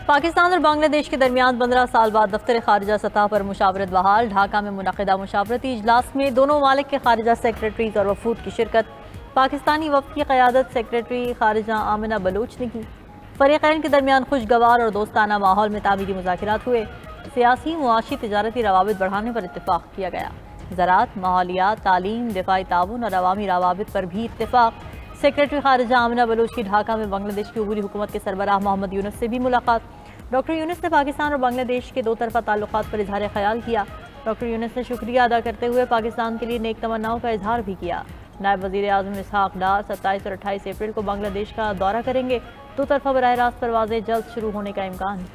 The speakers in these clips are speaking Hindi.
पाकिस्तान और बांग्लादेश के दरमियान 15 साल बाद दफ्तर खारिजा सतह पर मुशावरत बहाल। ढाका में मुनक़िदा मुशावरती इजलास में दोनों ममालिक के खारिजा सेक्रेटरीज और वफूद की शिरकत। पाकिस्तानी वफ़द की क़यादत सेक्रेटरी खारिजा आमिना बलूच ने की। फ़रीक़ैन के दरमियान खुशगवार और दोस्ताना माहौल में तामीरी मुज़ाकिरात हुए। सियासी, मुआशी, तिजारती रवाबित बढ़ाने पर इत्तेफाक किया गया। ज़राअत, माहौलियात, तालीम, दिफ़ाई ताउन और अवामी रवाबित पर भी इत्तेफाक। सेक्रेटरी खारिजा आमिना बलूच की ढाका में बांग्लादेश की अबूरी हुकूमत के सरबराह मोहम्मद यूनुस से भी मुलाकात। डॉक्टर यूनुस ने पाकिस्तान और बांग्लादेश के दो तरफा ताल्लुकात पर इजहार ख्याल किया। डॉक्टर यूनुस ने शुक्रिया अदा करते हुए पाकिस्तान के लिए नेक तमन्नाओं का इजहार भी किया। नायब वज़ीर आज़म इसहाक डार 27 और 28 अप्रैल को बांग्लादेश का दौरा करेंगे। दो तरफा बराह रास्त परवाज़ें जल्द शुरू होने का इम्कान।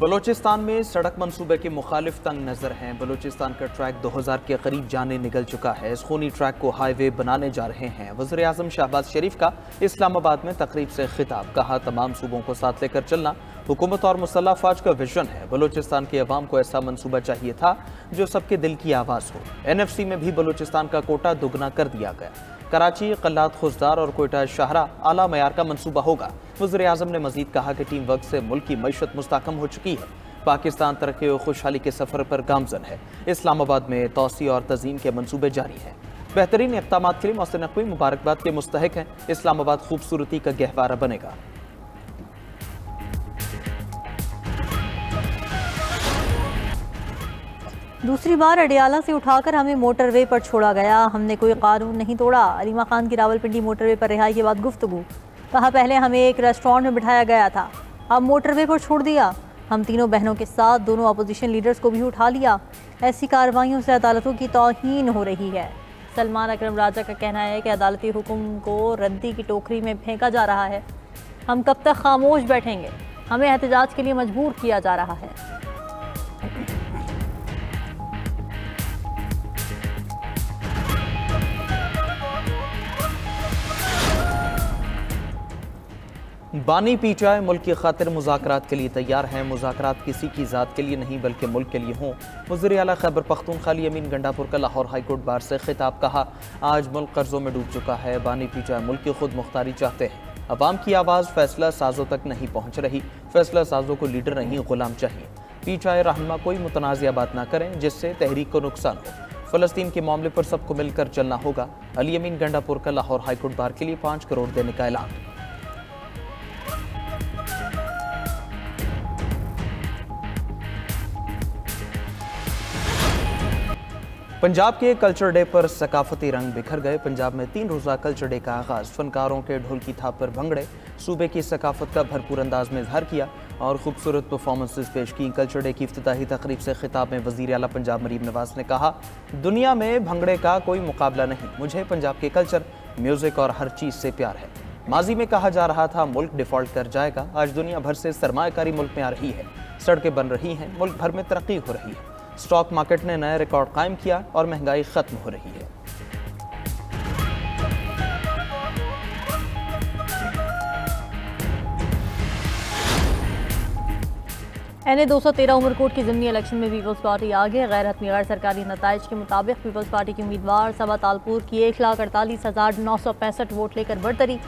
बलूचिस्तान में सड़क मंसूबे के मुखालिफ तंग नजर हैं। बलूचिस्तान का ट्रैक 2000 के करीब जाने निकल चुका है। इस खूनी ट्रैक को हाईवे बनाने जा रहे हैं। वज़ीर आज़म शहबाज शरीफ का इस्लामाबाद में तकरीब से खिताब। कहा, तमाम सूबों को साथ लेकर चलना हुकूमत और मुसल्लह अफवाज का विजन है। बलूचिस्तान के अवाम को ऐसा मंसूबा चाहिए था जो सबके दिल की आवाज़ हो। NFC में भी बलूचिस्तान का कोटा दुगना कर दिया गया। कराची, कल्लात, खुजदार और कोयटा शाहरा आला मयार का मंसूबा होगा। वज़ीर आज़म ने मजीद कहा कि टीम वर्क से मुल्क की मईशत मुस्तहकम हो चुकी है। पाकिस्तान तरक्की और खुशहाली के सफ़र पर गामजन है। इस्लामाबाद में तौसी और तज़ीन के मंसूबे जारी हैं। बेहतरीन इक़दामात के लिए मोहसिन नकवी मुबारकबाद के मुस्तहिक हैं। इस्लामाबाद खूबसूरती का गहवारा बनेगा। दूसरी बार अडियाला से उठाकर हमें मोटरवे पर छोड़ा गया। हमने कोई कानून नहीं तोड़ा। अलीमा खान की रावलपिंडी मोटरवे पर रिहाई के बाद गुफ्तगू। कहा, पहले हमें एक रेस्टोरेंट में बिठाया गया था, अब मोटरवे पर छोड़ दिया। हम तीनों बहनों के साथ दोनों अपोजिशन लीडर्स को भी उठा लिया। ऐसी कार्रवाइयों से अदालतों की तौहीन हो रही है। सलमान अकरम राजा का कहना है कि अदालती हुक्म को रद्दी की टोकरी में फेंका जा रहा है। हम कब तक खामोश बैठेंगे? हमें एहतजाज के लिए मजबूर किया जा रहा है। बानी पीटीआई मुल्क की खातिर मुज़ाकरात के लिए तैयार हैं। मुज़ाकरात किसी की ज़ात के लिए नहीं बल्कि मुल्क के लिए हों। वज़ीर आला खैबर पख्तूनख्वा अमीन गंडापुर का लाहौर हाईकोर्ट बार से खिताब। कहा, आज मुल्क कर्जों में डूब चुका है। बानी पीटीआई मुल्क की खुद मुख्तारी चाहते हैं। अवाम की आवाज़ फैसला साजों तक नहीं पहुँच रही। फैसला साजों को लीडर नहीं, गुलाम चाहिए। पीटीआई रहनुमा कोई मुतनाज़िया बात ना करें जिससे तहरीक को नुकसान हो। फ़लस्तीन के मामले पर सबको मिलकर चलना होगा। अमीन गंडापुर का लाहौर हाईकोर्ट बार के लिए 5 करोड़ देने का ऐलान। पंजाब के कल्चर डे पर सकाफती रंग बिखर गए। पंजाब में 3 रोज़ा कल्चर डे का आगाज़। फनकारों के ढोल की थाप पर भंगड़े सूबे की सकाफत का भरपूर अंदाज में इजहार किया और खूबसूरत परफॉर्मेंसेस पेश की। कल्चर डे की इफ्तिताही तकरीब से खिताब में वज़ीर आला पंजाब मरीम नवाज ने कहा, दुनिया में भंगड़े का कोई मुकाबला नहीं। मुझे पंजाब के कल्चर, म्यूज़िक और हर चीज़ से प्यार है। माजी में कहा जा रहा था मुल्क डिफ़ॉल्ट कर जाएगा। आज दुनिया भर से सरमायाकारी मुल्क में आ रही है। सड़कें बन रही हैं, मुल्क भर में तरक्की हो रही है। स्टॉक मार्केट ने नया रिकॉर्ड कायम किया और महंगाई खत्म हो रही है। NA 213 उमरकोट की ज़िमनी इलेक्शन में पीपल्स पार्टी आगे। गैर हतमी गैर सरकारी नताइज के मुताबिक पीपल्स पार्टी के उम्मीदवार सबा तालपुर की 1,48,965 वोट लेकर बरतरी।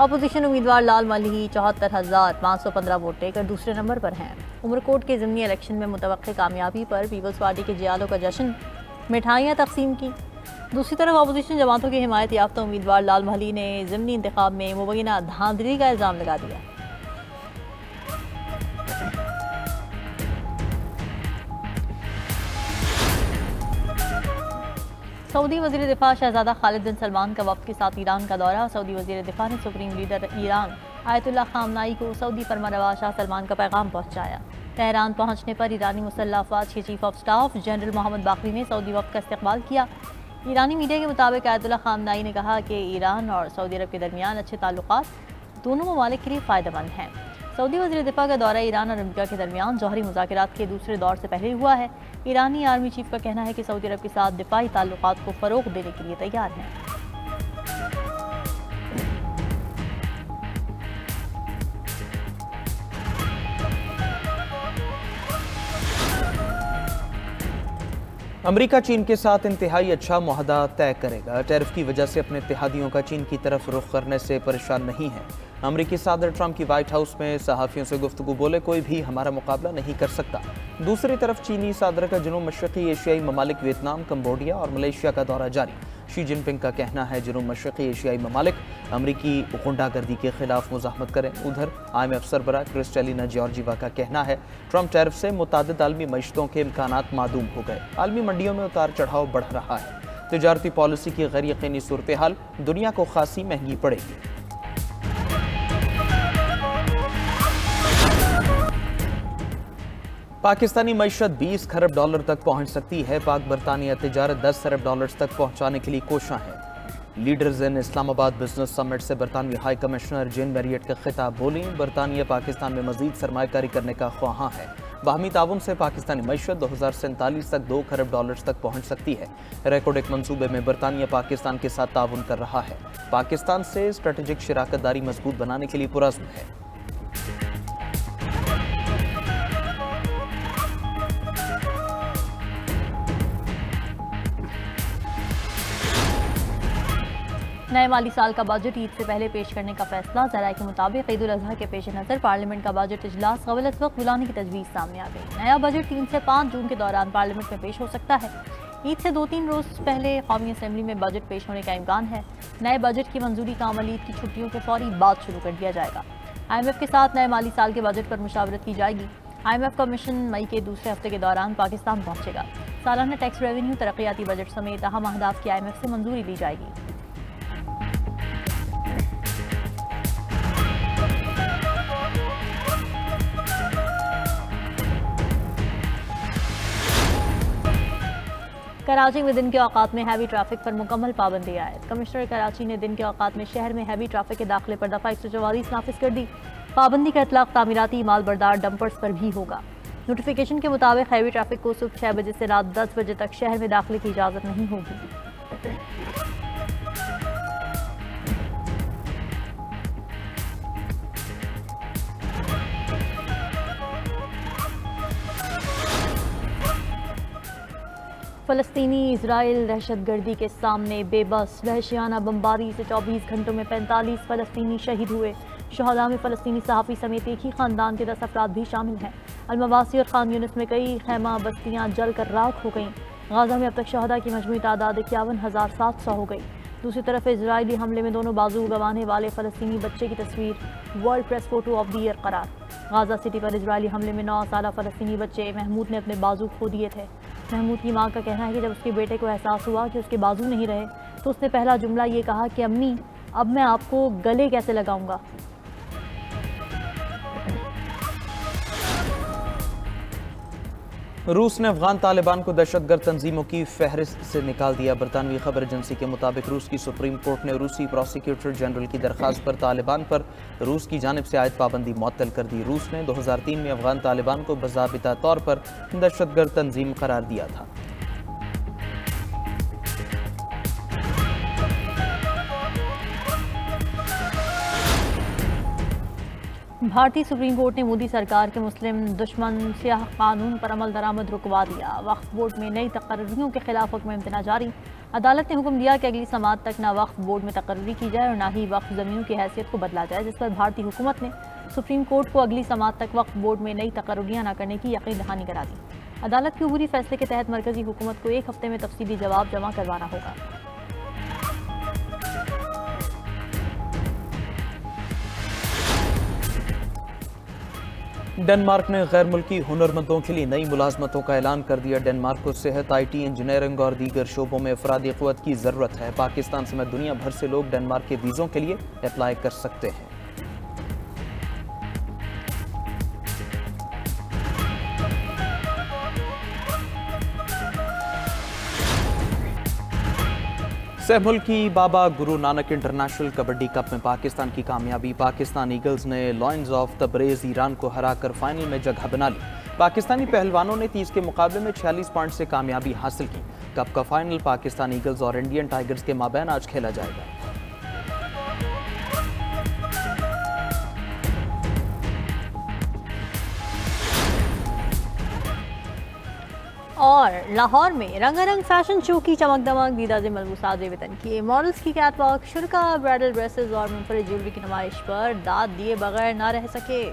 अपोजिशन उम्मीदवार लाल मलिही 74,515 वोट लेकर दूसरे नंबर पर हैं। उमरकोट के ज़िमनी इलेक्शन में मुतवक्किल कामयाबी पर पीपल्स पार्टी के जियालों का जश्न, मिठाइयाँ तकसीम की। दूसरी तरफ अपोजिशन जमातों के हिमायत याफ्ता उम्मीदवार लाल महली ने ज़िमनी इंतखाब में मुबैना धांधली का इल्ज़ाम लगा दिया। सऊदी वज़ीर दिफा शहजादा खालिद बिन सलमान का वफ़द के साथ ईरान का दौरा। सऊदी वज़ीर दिफा ने सुप्रीम लीडर ईरान आयतुल्लाह ख़ामनाई को सऊदी फरमानरवा शाह सलमान का पैगाम पहुँचाया। तेहरान पहुँचने पर ईरानी मुसल्लह अफ़वाज के chief of staff general Mohammad Bagheri ने सऊदी वफ़द का इस्तकबाल किया। ईरानी मीडिया के मुताबिक आयतुल्लाह ख़ामनाई ने कहा कि ईरान और सऊदी अरब के दरमियान अच्छे ताल्लुकात दोनों ममालिक के लिए फ़ायदेमंद हैं। सऊदी वज़ीर दिफा का दौरा ईरान और अमेरिका के दरमियान जौहरी मुज़ाकरात के दूसरे दौर से पहले हुआ है। ईरानी आर्मी चीफ का कहना है कि सऊदी अरब के साथ दिफाई ताल्लुकात को फ़रोग़ देने के लिए तैयार हैं। अमेरिका चीन के साथ इंतहाई अच्छा मुआहदा तय करेगा। टैरिफ की वजह से अपने इत्तेहादियों का चीन की तरफ रुख करने से परेशान नहीं है। अमेरिकी सदर ट्रंप की व्हाइट हाउस में सहाफ़ियों से गुफ्तगू बोले, कोई भी हमारा मुकाबला नहीं कर सकता। दूसरी तरफ चीनी सदर का जनूब मशरक़ी एशियाई ममालिक वियतनाम, कंबोडिया और मलेशिया का दौरा जारी। शी जिनपिंग का कहना है जनूब मशरक़ी एशियाई ममालिक अमरीकी गुंडागर्दी के खिलाफ मुज़ाहमत करें। उधर IMF सरबराह क्रिस्टलिना जॉर्जिवा का कहना है ट्रंप टैरिफ से मुतादिद आलमी मईशतों के इम्कानात मादूम हो गए। आलमी मंडियों में उतार चढ़ाव बढ़ रहा है। तिजारती पॉलिसी की गैर यकीनी सूरत हाल दुनिया को खासी महंगी पड़ेगी। पाकिस्तानी मईशत 20 खरब डॉलर तक पहुंच सकती है। पाक बरतानिया तिजारत 10 खरब डॉलर तक पहुंचाने के लिए कोशिश है। Leaders in Islamabad business summit से बरतानवी हाई कमिश्नर जेन मैरियट का खिताब बोली, बरतानिया पाकिस्तान में मजीद सरमायाकारी करने का ख्वाहां है। बाहमी ताउन से पाकिस्तानी मईशत 2047 तक 2 खरब डॉलर तक पहुंच सकती है। रेकोडेक मंसूबे में बरतानिया पाकिस्तान के साथ ताउन कर रहा है। पाकिस्तान से स्ट्रेटेजिक शराकतदारी मजबूत बनाने के लिए पुरज़्म है। नए माली साल का बजट ईद से पहले पेश करने का फैसला। ज़राए के मुताबिक ईद उल अजहा के पेश नज़र पार्लियामेंट का बजट इजलास कबल अज़ वक्त बुलाने की तजवीज़ सामने आ गई। नया बजट 3 से 5 जून के दौरान पार्लियामेंट में पेश हो सकता है। ईद से 2-3 रोज़ पहले कौमी असम्बली में बजट पेश होने का इम्कान है। नए बजट की मंजूरी का अमल ईद की छुट्टियों के फौरी बाद शुरू कर दिया जाएगा। IMF के साथ नए माली साल के बजट पर मुशावरत की जाएगी। IMF का मिशन मई के दूसरे हफ्ते के दौरान पाकिस्तान पहुंचेगा। सालाना टैक्स रेवेन्यू, तरक्याती बजट समेत अहम अहदाफ की IMF से मंजूरी ली जाएगी। कराची में दिन के औकात में हैवी ट्रैफिक पर मुकम्मल पाबंदी आयद। कमिश्नर कराची ने दिन के औकात में शहर में हैवी ट्रैफिक के दाखिले पर दफ़ा 144 नाफिज कर दी। पाबंदी का इतलाक तामीराती माल बरदार डंपर्स पर भी होगा। नोटिफिकेशन के मुताबिक हैवी ट्रैफिक को सुबह 6 बजे से रात 10 बजे तक शहर में दाखिले की इजाज़त नहीं होगी। फ़लस्तीनी इजराइल दहशतगर्दी के सामने बेबस। वहशियाना बमबारी से 24 घंटों में 45 फ़लस्तीनी शहीद हुए। शहदा में फ़लस्तीनी सहाफ़ी समेत एक ही ख़ानदान के 10 अफराद भी शामिल हैं। अलमवासी और खान यूनिस में कई खैमा बस्तियाँ जल कर राख हो गईं। गाज़ा में अब तक शहदा की मजमूई तादाद 51,700 हो गई। दूसरी तरफ इजरायली हमले में दोनों बाजू गंवाने वाले फ़लस्तीनी बच्चे की तस्वीर world press photo of the year करार। गाज़ा सिटी पर इजरायली हमले में 9 साला फ़लस्तीनी बच्चे महमूद ने अपने बाजू खो दिए थे। महमूद की मां का कहना है कि जब उसके बेटे को एहसास हुआ कि उसके बाजू नहीं रहे तो उसने पहला जुमला ये कहा कि अम्मी, अब मैं आपको गले कैसे लगाऊंगा। रूस ने अफगान तालिबान को दहशतगर्द तंजीमों की फहरिस्त से निकाल दिया। बरतानवी खबर एजेंसी के मुताबिक रूस की सुप्रीम कोर्ट ने रूसी प्रोसिक्यूटर जनरल की दरख्वास्त पर तालिबान पर रूस की जानिब से आयद पाबंदी मुअत्तल कर दी। रूस ने 2003 में अफगान तालिबान को बज़ाबिता तौर पर दहशतगर्द तंजीम करार दिया था। भारतीय सुप्रीम कोर्ट ने मोदी सरकार के मुस्लिम दुश्मन स्याह कानून पर अमल दरामद रुकवा दिया। वक्फ बोर्ड में नई तकर्रियों के खिलाफ हुक्म इम्तना जारी। अदालत ने हुक्म दिया कि अगली समात तक ना वक्फ बोर्ड में तकर्री की जाए और ना ही वक्फ ज़मीनों की हैसियत को बदला जाए, जिस पर भारतीय हुकूमत ने सुप्रीम कोर्ट को अगली समात तक वक्फ बोर्ड में नई तकर्रियाँ न करने की यकीन दहानी करा दी। अदालत के अबूरी फैसले के तहत मरकजी हुकूमत को 1 हफ्ते में तफसीली जवाब जमा करवाना होगा। डेनमार्क ने गैर मुल्की हुनरमंदों के लिए नई मुलाजमतों का ऐलान कर दिया। डेनमार्क को सेहत, IT, इंजीनियरिंग और दीगर शोबों में अफरादी क़ुव्वत की ज़रूरत है। पाकिस्तान समेत दुनिया भर से लोग डेनमार्क के वीज़ों के लिए अप्लाई कर सकते हैं। सहमुल की बाबा गुरु नानक इंटरनेशनल कबड्डी कप में पाकिस्तान की कामयाबी। पाकिस्तान ईगल्स ने लॉयंस ऑफ तबरेज़ ईरान को हराकर फाइनल में जगह बना ली। पाकिस्तानी पहलवानों ने 30 के मुकाबले में 46 पॉइंट से कामयाबी हासिल की। कप का फाइनल पाकिस्तान ईगल्स और इंडियन टाइगर्स के माबैन आज खेला जाएगा। और लाहौर में रंगारंग फैशन शो की चमक दमक, दीदाजे मलबूसात बेवतन किए, मॉडल्स की कैटवॉक, शुरा ब्राइडल ड्रेसेस और मुनफरिद ज्वेलरी की नुमाइश पर दाद दिए बगैर ना रह सके।